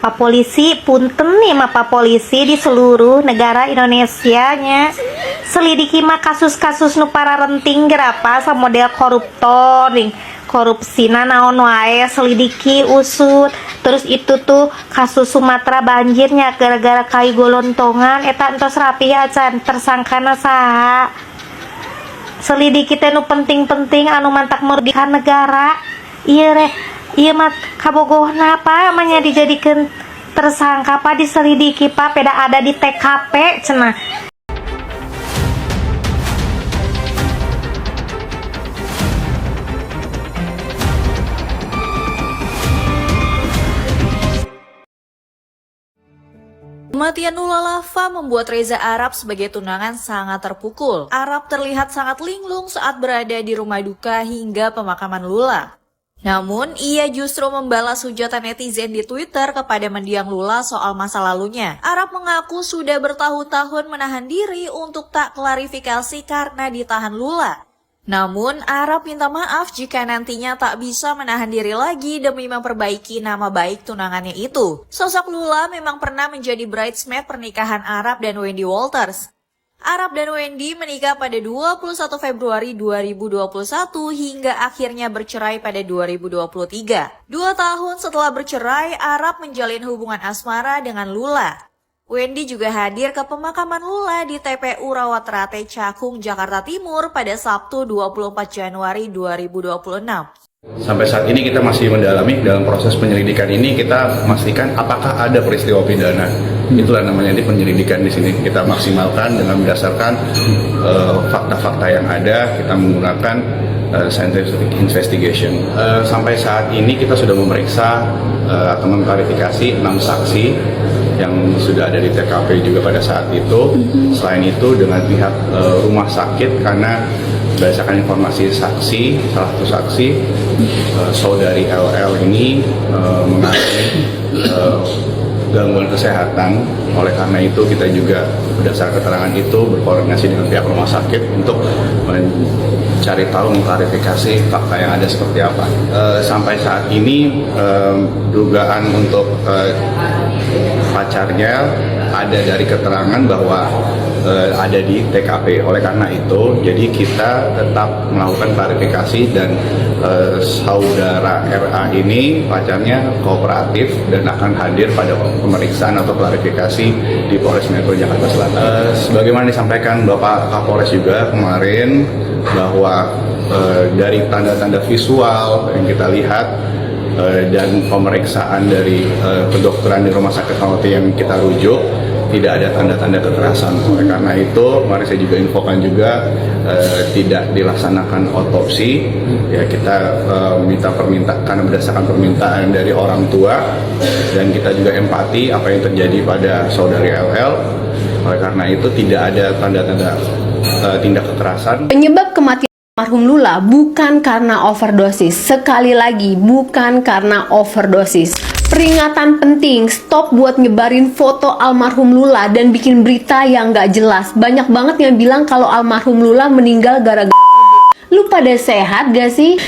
Pak Polisi, punten nih Pak Polisi di seluruh negara Indonesia nya selidiki mah kasus-kasus nu para renting gerapa sama model koruptor nih, korupsi naon wae selidiki usut. Terus itu tuh kasus Sumatera banjirnya gara-gara kayu golontongan eta entos rapi acan tersangkana saha. Selidiki teh nu penting-penting anu mantak merugikan negara. Iya mah kabogohna Pak amanya dijadikan tersangka Pak, diselidiki Pak, peda ada di TKP cenah. Kematian Lula Lava membuat Reza Arab sebagai tunangan sangat terpukul. Arab terlihat sangat linglung saat berada di rumah duka hingga pemakaman Lula. Namun, ia justru membalas hujatan netizen di Twitter kepada mendiang Lula soal masa lalunya. Arab mengaku sudah bertahun-tahun menahan diri untuk tak klarifikasi karena ditahan Lula. Namun, Arab minta maaf jika nantinya tak bisa menahan diri lagi demi memperbaiki nama baik tunangannya itu. Sosok Lula memang pernah menjadi bridesmaid pernikahan Arab dan Wendy Walters. Arab dan Wendy menikah pada 21 Februari 2021 hingga akhirnya bercerai pada 2023. 2 tahun setelah bercerai, Arab menjalin hubungan asmara dengan Lula. Wendy juga hadir ke pemakaman Lula di TPU Rawaterate Cakung, Jakarta Timur pada Sabtu 24 Januari 2026. Sampai saat ini kita masih mendalami dalam proses penyelidikan ini, kita memastikan apakah ada peristiwa pidana. Itulah namanya di penyelidikan di sini. Kita maksimalkan dengan berdasarkan fakta-fakta yang ada, kita menggunakan scientific investigation. Sampai saat ini kita sudah memeriksa atau mengklarifikasi 6 saksi yang sudah ada di TKP juga pada saat itu. Selain itu dengan pihak rumah sakit, karena berdasarkan informasi saksi, salah satu saksi, saudari LL ini mengalami gangguan kesehatan. Oleh karena itu kita juga berdasarkan keterangan itu berkoordinasi dengan pihak rumah sakit untuk mencari tahu, mengklarifikasi fakta yang ada seperti apa. Sampai saat ini dugaan untuk pacarnya ada dari keterangan bahwa ada di TKP. Oleh karena itu, jadi kita tetap melakukan klarifikasi dan saudara RA ini pacarnya kooperatif dan akan hadir pada pemeriksaan atau klarifikasi di Polres Metro Jakarta Selatan. Sebagaimana disampaikan Bapak Kapolres juga kemarin bahwa dari tanda-tanda visual yang kita lihat dan pemeriksaan dari kedokteran di Rumah Sakit Fatmawati yang kita rujuk, tidak ada tanda-tanda kekerasan. Oleh karena itu, kemarin saya juga infokan juga tidak dilaksanakan otopsi. Ya, kita minta permintaan karena berdasarkan permintaan dari orang tua, dan kita juga empati apa yang terjadi pada saudari LL. Oleh karena itu tidak ada tanda-tanda tindak kekerasan. Penyebab kematian almarhum Lula bukan karena overdosis. Sekali lagi, bukan karena overdosis. Peringatan penting, stop buat nyebarin foto almarhum Lula dan bikin berita yang gak jelas. Banyak banget yang bilang kalau almarhum Lula meninggal gara-gara lu pada sehat gak sih?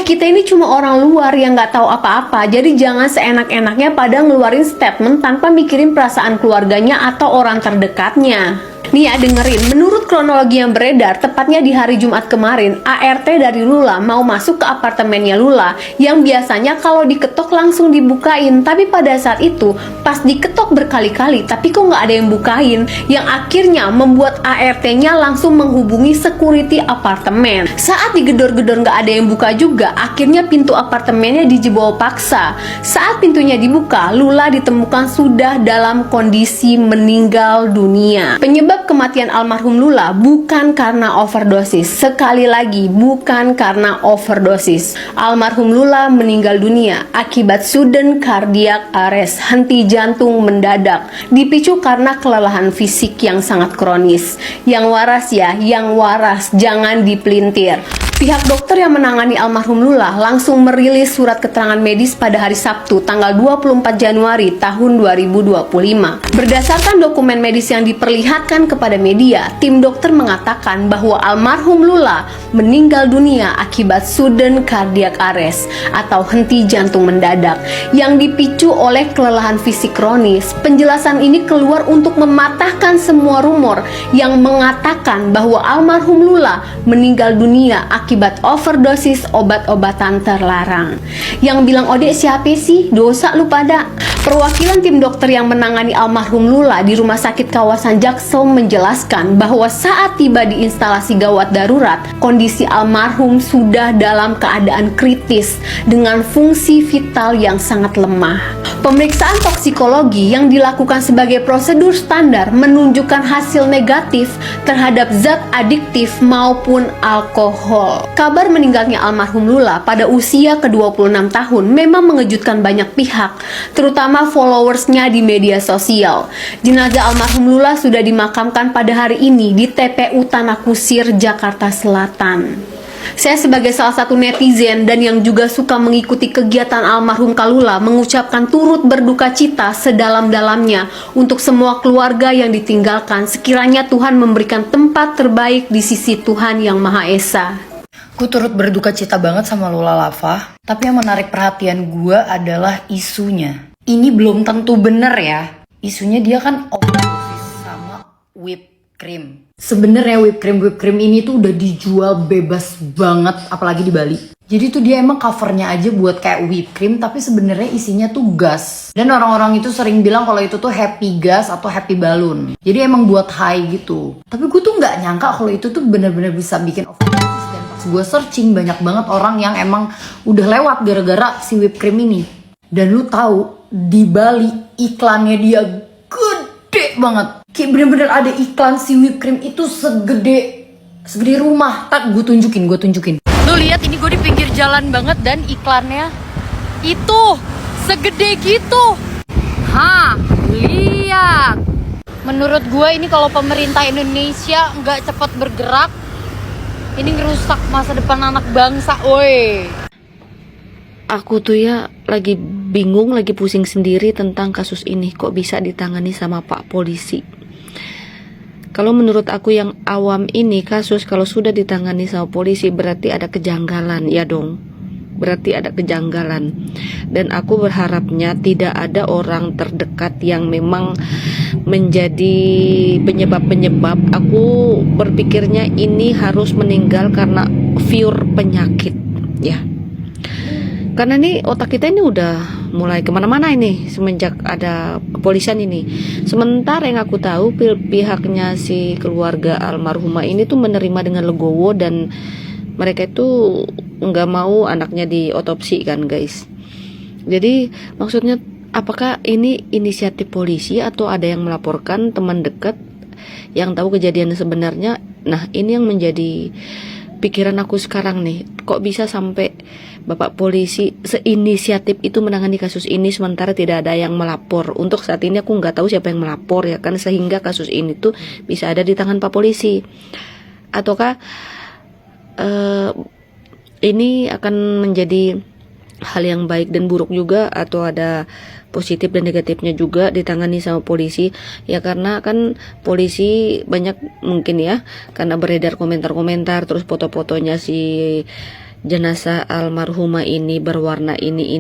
Kita ini cuma orang luar yang gak tahu apa-apa. Jadi jangan seenak-enaknya pada ngeluarin statement tanpa mikirin perasaan keluarganya atau orang terdekatnya. Nih ya, dengerin, menurut kronologi yang beredar, tepatnya di hari Jumat kemarin, ART dari Lula mau masuk ke apartemennya Lula, yang biasanya kalau diketok langsung dibukain. Tapi pada saat itu, pas diketok berkali-kali, tapi kok nggak ada yang bukain, yang akhirnya membuat ART-nya langsung menghubungi security apartemen. Saat digedor-gedor nggak ada yang buka juga, akhirnya pintu apartemennya dijebol paksa. Saat pintunya dibuka, Lula ditemukan sudah dalam kondisi meninggal dunia. Penyebab kematian almarhum Lula bukan karena overdosis. Sekali lagi, bukan karena overdosis. Almarhum Lula meninggal dunia akibat sudden cardiac arrest, henti jantung mendadak, dipicu karena kelelahan fisik yang sangat kronis. Yang waras ya, yang waras, jangan dipelintir. Pihak dokter yang menangani almarhum Lula langsung merilis surat keterangan medis pada hari Sabtu tanggal 24 Januari tahun 2025. Berdasarkan dokumen medis yang diperlihatkan kepada media, tim dokter mengatakan bahwa almarhum Lula meninggal dunia akibat sudden cardiac arrest atau henti jantung mendadak yang dipicu oleh kelelahan fisik kronis. Penjelasan ini keluar untuk mematahkan semua rumor yang mengatakan bahwa almarhum Lula meninggal dunia akibat overdosis obat-obatan terlarang. Yang bilang Ode siapa sih? Dosa lu pada. Perwakilan tim dokter yang menangani almarhum Lula di rumah sakit kawasan Jaksel menjelaskan bahwa saat tiba di instalasi gawat darurat, kondisi almarhum sudah dalam keadaan kritis dengan fungsi vital yang sangat lemah. Pemeriksaan toksikologi yang dilakukan sebagai prosedur standar menunjukkan hasil negatif terhadap zat adiktif maupun alkohol. Kabar meninggalnya almarhum Lula pada usia ke-26 tahun memang mengejutkan banyak pihak, terutama followersnya di media sosial. Jenazah almarhum Lula sudah dimakamkan pada hari ini di TPU Tanah Kusir, Jakarta Selatan. Saya sebagai salah satu netizen dan yang juga suka mengikuti kegiatan almarhum Kalula mengucapkan turut berduka cita sedalam-dalamnya untuk semua keluarga yang ditinggalkan. Sekiranya Tuhan memberikan tempat terbaik di sisi Tuhan Yang Maha Esa. Gue turut berduka cita banget sama Lula Lava, tapi yang menarik perhatian gue adalah isunya. Ini belum tentu bener ya. Isunya dia kan overdosis sama whipped cream. Sebenarnya whipped cream ini tuh udah dijual bebas banget, apalagi di Bali. Jadi tuh dia emang covernya aja buat kayak whipped cream, tapi sebenarnya isinya tuh gas. Dan orang-orang itu sering bilang kalau itu tuh happy gas atau happy balloon. Jadi emang buat high gitu. Tapi gue tuh nggak nyangka kalau itu tuh bener-bener bisa bikin overdosis. Dan pas gue searching banyak banget orang yang emang udah lewat gara-gara si whipped cream ini. Dan lu tahu di Bali iklannya dia gede banget. Kayak bener-bener ada iklan si whipped cream itu segede rumah. Tak gue tunjukin. Lu lihat ini gue di pinggir jalan banget dan iklannya itu segede gitu. Lihat. Menurut gue ini kalau pemerintah Indonesia nggak cepat bergerak, ini ngerusak masa depan anak bangsa, woi. Aku tuh ya lagi bingung, lagi pusing sendiri tentang kasus ini. Kok bisa ditangani sama Pak Polisi? Kalau menurut aku yang awam ini, kasus kalau sudah ditangani sama polisi berarti ada kejanggalan, ya dong. Berarti ada kejanggalan. Dan aku berharapnya tidak ada orang terdekat yang memang menjadi penyebab-penyebab. Aku berpikirnya ini harus meninggal karena pure penyakit, ya. Karena ini otak kita ini udah mulai kemana-mana ini semenjak ada kepolisian ini. Sementara yang aku tahu pihaknya si keluarga almarhumah ini tuh menerima dengan legowo dan mereka itu nggak mau anaknya diotopsi kan guys. Jadi maksudnya apakah ini inisiatif polisi atau ada yang melaporkan teman dekat yang tahu kejadian sebenarnya? Nah ini yang menjadi pikiran aku sekarang nih. Kok bisa sampai Bapak Polisi seinisiatif itu menangani kasus ini sementara tidak ada yang melapor. Untuk saat ini aku nggak tahu siapa yang melapor ya kan, sehingga kasus ini tuh bisa ada di tangan Pak Polisi. Ataukah ini akan menjadi hal yang baik dan buruk juga, atau ada positif dan negatifnya juga ditangani sama polisi ya, karena kan polisi banyak mungkin ya, karena beredar komentar-komentar terus foto-fotonya si jenazah almarhumah ini berwarna ini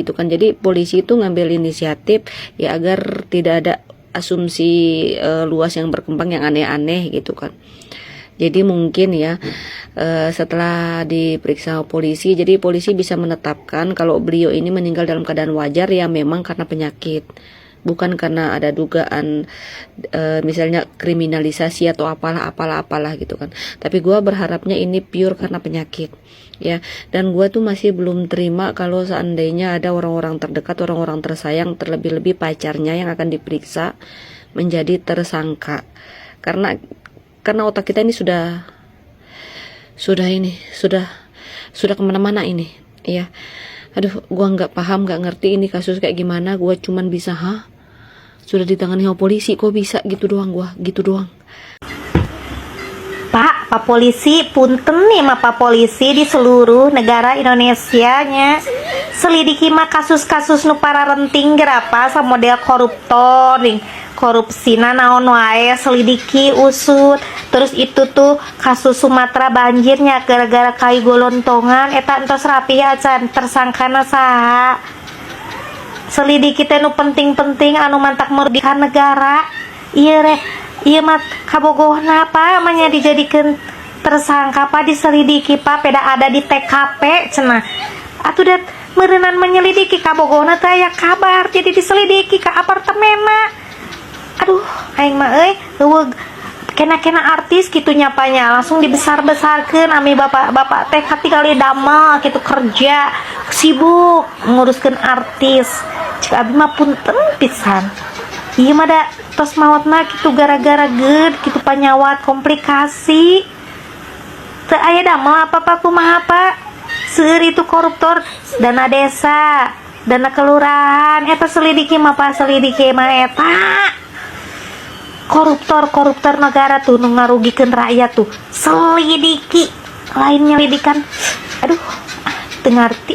gitu kan. Jadi polisi itu ngambil inisiatif ya agar tidak ada asumsi luas yang berkembang yang aneh-aneh gitu kan. Jadi mungkin ya setelah diperiksa polisi, jadi polisi bisa menetapkan kalau beliau ini meninggal dalam keadaan wajar ya memang karena penyakit, bukan karena ada dugaan misalnya kriminalisasi atau apalah gitu kan. Tapi gue berharapnya ini pure karena penyakit ya. Dan gue tuh masih belum terima kalau seandainya ada orang-orang terdekat, orang-orang tersayang, terlebih-lebih pacarnya yang akan diperiksa menjadi tersangka, karena otak kita ini sudah kemana-mana ini ya. Aduh, gua nggak paham, nggak ngerti ini kasus kayak gimana. Gua cuman bisa sudah ditangani sama polisi, kok bisa gitu doang. Gua gitu doang. Pak, Pak Polisi, punten nih mah Pak Polisi di seluruh negara Indonesia nya selidiki mah kasus-kasus nu pararenting gerapa sama model koruptor ring korupsi naon wae selidiki usut. Terus itu tuh kasus Sumatera banjirnya gara-gara kayu golontongan eta entos rapi acan tersangkana saha selidiki teh nu penting-penting anu mantak merugikan negara. Iya mah kabogohna apa namanya dijadikan tersangka Pak diselidiki Pak peda ada di TKP cenah atuh dat meureunnan menyelidiki kabogohna teh aya kabar jadi diselidiki ke apartemenna. Aduh aing mah eueuh kena artis gitu nyapanya langsung dibesar-besarkeun ami bapak teh katingali damel gitu kerja sibuk nguruskeun artis cek abi mah punten pisan. Iya mah da tos maotna gitu gara-gara ged gitu panyawat komplikasi teu aya damel apa-apa kumaha Pak seueur itu koruptor dana desa dana kelurahan eta selidiki mah Pak selidiki mah eta koruptor negara tuh nu ngarugikeun rakyat tuh selidiki lain nyelidikan aduh teu ngarti